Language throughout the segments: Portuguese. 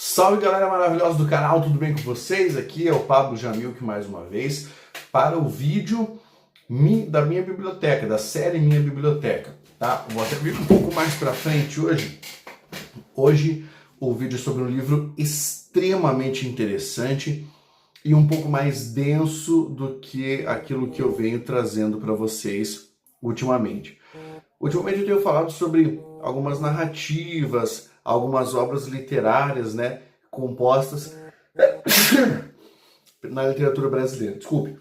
Salve galera maravilhosa do canal, tudo bem com vocês? Aqui é o Pablo Jamilk mais uma vez para o vídeo da minha biblioteca, da série Minha Biblioteca, tá? Vou até vir um pouco mais para frente hoje. Hoje o vídeo é sobre um livro extremamente interessante e um pouco mais denso do que aquilo que eu venho trazendo para vocês ultimamente. Ultimamente eu tenho falado sobre algumas narrativas, algumas obras literárias, né, compostas na literatura brasileira. Desculpe.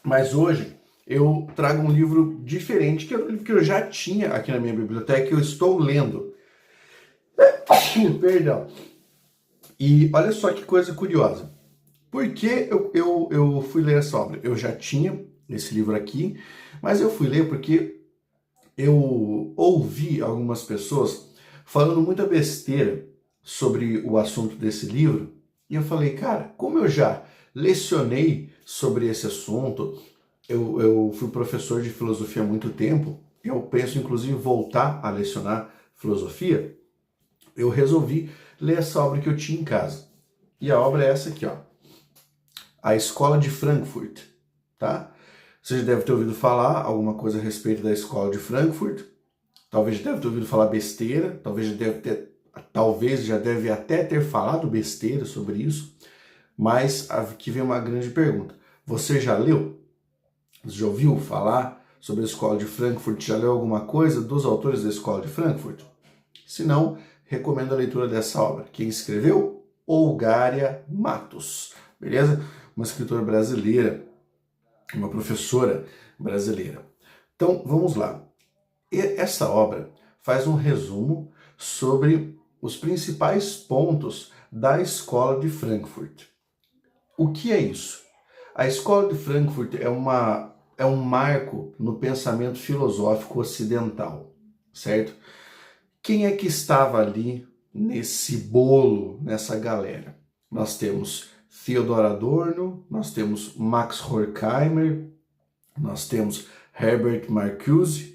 Mas hoje eu trago um livro diferente, que é um livro que eu já tinha aqui na minha biblioteca, que eu estou lendo. Perdão. E olha só que coisa curiosa. Por que eu fui ler essa obra? Eu já tinha esse livro aqui, mas eu fui ler porque eu ouvi algumas pessoas falando muita besteira sobre o assunto desse livro, e eu falei, cara, como eu já lecionei sobre esse assunto, eu fui professor de filosofia há muito tempo, eu penso inclusive voltar a lecionar filosofia, eu resolvi ler essa obra que eu tinha em casa. E a obra é essa aqui, ó, A Escola de Frankfurt, tá? Você já deve ter ouvido falar alguma coisa a respeito da Escola de Frankfurt, talvez já deve ter ouvido falar besteira, talvez já deve até ter falado besteira sobre isso, mas aqui vem uma grande pergunta. Você já leu? Você já ouviu falar sobre a Escola de Frankfurt? Já leu alguma coisa dos autores da Escola de Frankfurt? Se não, recomendo a leitura dessa obra. Quem escreveu? Olgária Matos, beleza? Uma escritora brasileira, uma professora brasileira. Então, vamos lá. Essa obra faz um resumo sobre os principais pontos da Escola de Frankfurt. O que é isso? A Escola de Frankfurt é um marco no pensamento filosófico ocidental, certo? Quem é que estava ali nesse bolo, nessa galera? Nós temos Theodor Adorno, nós temos Max Horkheimer, nós temos Herbert Marcuse,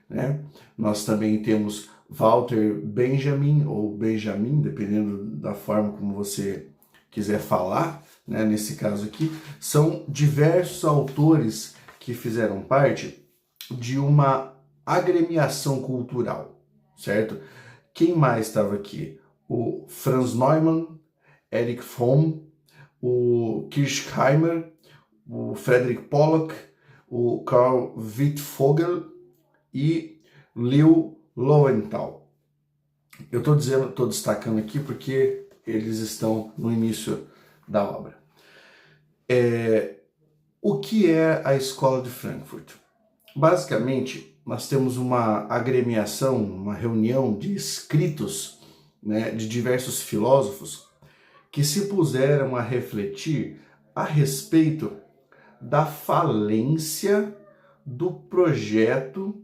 né? Nós também temos Walter Benjamin, ou Benjamin, dependendo da forma como você quiser falar, né? Nesse caso aqui, são diversos autores que fizeram parte de uma agremiação cultural, certo? Quem mais estava aqui? O Franz Neumann, Erich Fromm, o Kirchheimer, o Frederick Pollock, o Karl Wittfogel e Leo Lowenthal. Eu estou destacando aqui porque eles estão no início da obra. O que é a Escola de Frankfurt? Basicamente, nós temos uma agremiação, uma reunião de escritos, né, de diversos filósofos que se puseram a refletir a respeito da falência do projeto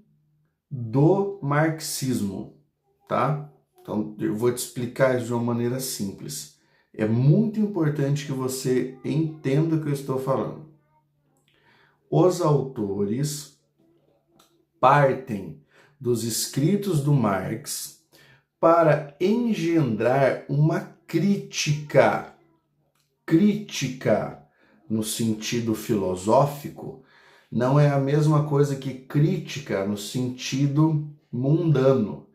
do marxismo, tá? Então, eu vou te explicar isso de uma maneira simples. É muito importante que você entenda o que eu estou falando. Os autores partem dos escritos do Marx para engendrar uma crítica no sentido filosófico não é a mesma coisa que crítica no sentido mundano.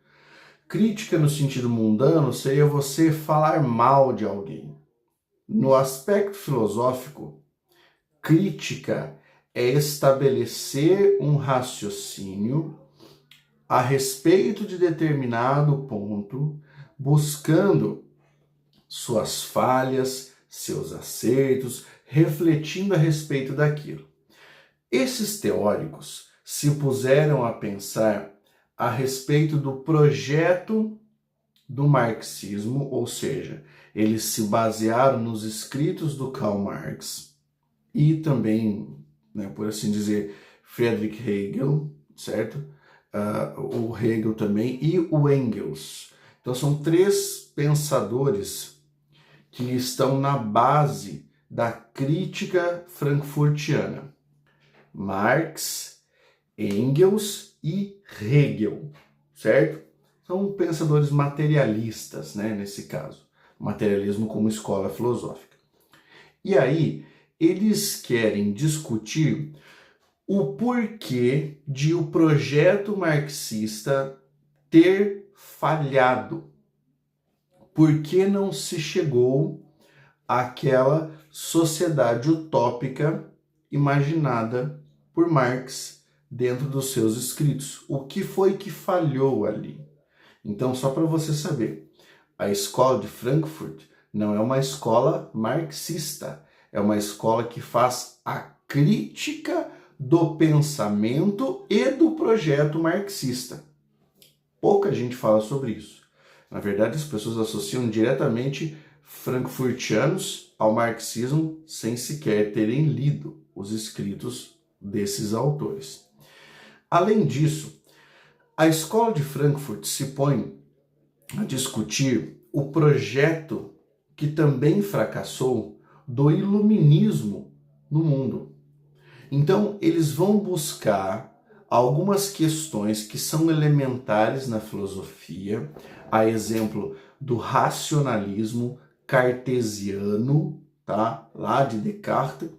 Crítica no sentido mundano seria você falar mal de alguém. No aspecto filosófico, crítica é estabelecer um raciocínio a respeito de determinado ponto, buscando suas falhas, seus acertos, refletindo a respeito daquilo. Esses teóricos se puseram a pensar a respeito do projeto do marxismo, ou seja, eles se basearam nos escritos do Karl Marx e também, né, por assim dizer, Friedrich Hegel, certo? O Hegel também e o Engels. Então são três pensadores que estão na base da crítica frankfurtiana. Marx, Engels e Hegel, certo? são pensadores materialistas, né, nesse caso. Materialismo como escola filosófica. E aí, eles querem discutir o porquê de o projeto marxista ter falhado. Por que não se chegou àquela sociedade utópica imaginada por Marx dentro dos seus escritos? O que foi que falhou ali? Então, só para você saber, a escola de Frankfurt não é uma escola marxista, é uma escola que faz a crítica do pensamento e do projeto marxista. Pouca gente fala sobre isso. Na verdade, as pessoas associam diretamente frankfurtianos ao marxismo sem sequer terem lido os escritos desses autores. Além disso, a escola de Frankfurt se põe a discutir o projeto que também fracassou do iluminismo no mundo. Então, eles vão buscar algumas questões que são elementares na filosofia, a exemplo do racionalismo cartesiano, tá? Lá de Descartes.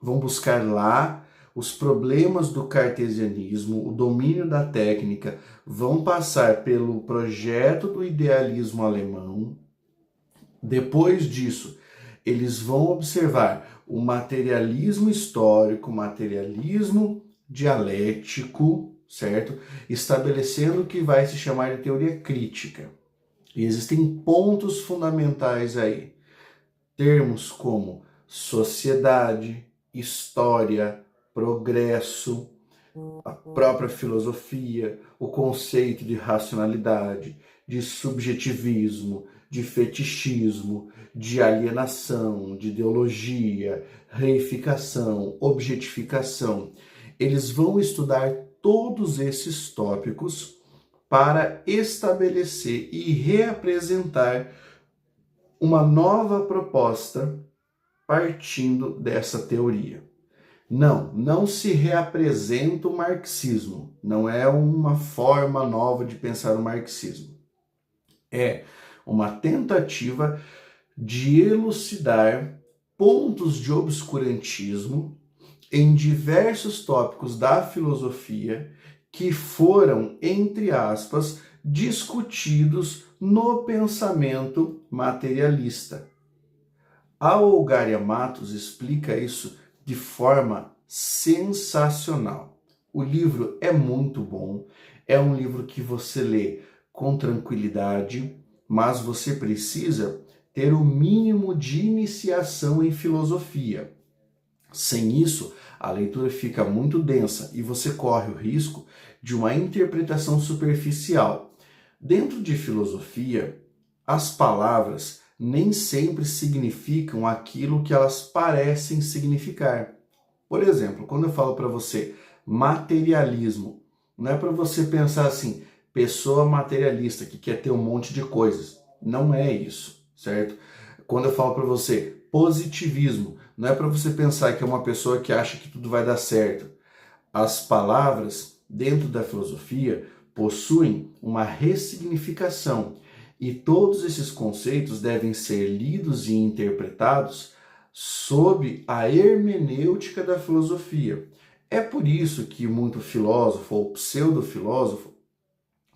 Vão buscar lá os problemas do cartesianismo, o domínio da técnica, vão passar pelo projeto do idealismo alemão. Depois disso, eles vão observar o materialismo histórico, o materialismo dialético, certo? Estabelecendo o que vai se chamar de teoria crítica. E existem pontos fundamentais aí. Termos como sociedade, história, progresso, a própria filosofia, o conceito de racionalidade, de subjetivismo, de fetichismo, de alienação, de ideologia, reificação, objetificação. Eles vão estudar todos esses tópicos para estabelecer e reapresentar uma nova proposta partindo dessa teoria. Não se reapresenta o marxismo, não é uma forma nova de pensar o marxismo. É uma tentativa de elucidar pontos de obscurantismo em diversos tópicos da filosofia que foram, entre aspas, discutidos no pensamento materialista. A Olgária Matos explica isso de forma sensacional. O livro é muito bom, é um livro que você lê com tranquilidade, mas você precisa ter o mínimo de iniciação em filosofia. Sem isso, a leitura fica muito densa e você corre o risco de uma interpretação superficial. Dentro de filosofia, as palavras nem sempre significam aquilo que elas parecem significar. Por exemplo, quando eu falo para você materialismo, não é para você pensar assim, pessoa materialista que quer ter um monte de coisas. Não é isso, certo? Quando eu falo para você positivismo, não é para você pensar que é uma pessoa que acha que tudo vai dar certo. As palavras dentro da filosofia possuem uma ressignificação. E todos esses conceitos devem ser lidos e interpretados sob a hermenêutica da filosofia. É por isso que muito filósofo ou pseudo-filósofo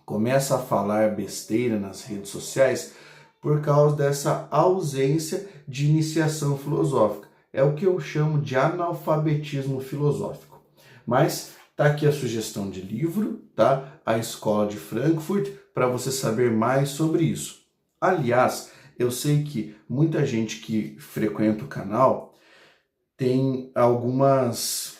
começa a falar besteira nas redes sociais por causa dessa ausência de iniciação filosófica. É o que eu chamo de analfabetismo filosófico. Mas tá aqui a sugestão de livro, tá? A Escola de Frankfurt, para você saber mais sobre isso. Aliás, eu sei que muita gente que frequenta o canal tem algumas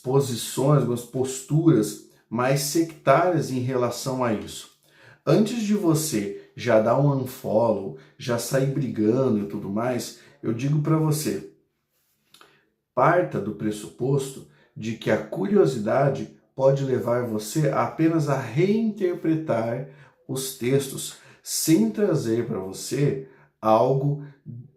posições, algumas posturas mais sectárias em relação a isso. Antes de você já dar um unfollow, já sair brigando e tudo mais, eu digo para você, parta do pressuposto de que a curiosidade pode levar você apenas a reinterpretar os textos sem trazer para você algo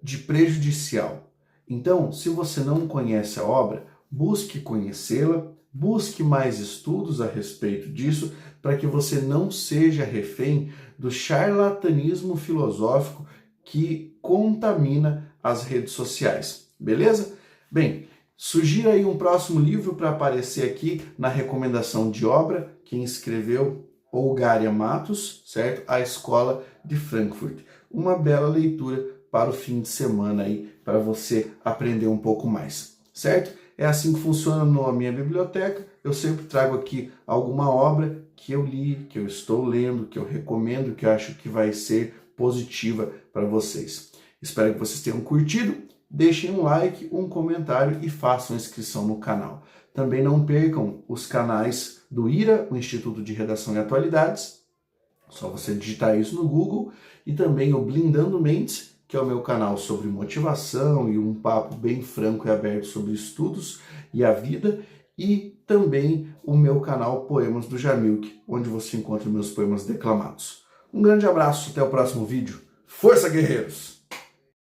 de prejudicial. Então, se você não conhece a obra, busque conhecê-la, busque mais estudos a respeito disso, para que você não seja refém do charlatanismo filosófico que contamina as redes sociais, beleza? Bem, sugira aí um próximo livro para aparecer aqui na recomendação de obra. Quem escreveu, Olgária Matos, certo? A Escola de Frankfurt. Uma bela leitura para o fim de semana aí, para você aprender um pouco mais, certo? É assim que funciona na minha biblioteca. Eu sempre trago aqui alguma obra que eu li, que eu estou lendo, que eu recomendo, que eu acho que vai ser positiva para vocês. Espero que vocês tenham curtido. Deixem um like, um comentário e façam inscrição no canal. Também não percam os canais do IRA, o Instituto de Redação e Atualidades. Só você digitar isso no Google. E também o Blindando Mentes, que é o meu canal sobre motivação e um papo bem franco e aberto sobre estudos e a vida. E também o meu canal Poemas do Jamilk, onde você encontra meus poemas declamados. Um grande abraço, até o próximo vídeo. Força, guerreiros!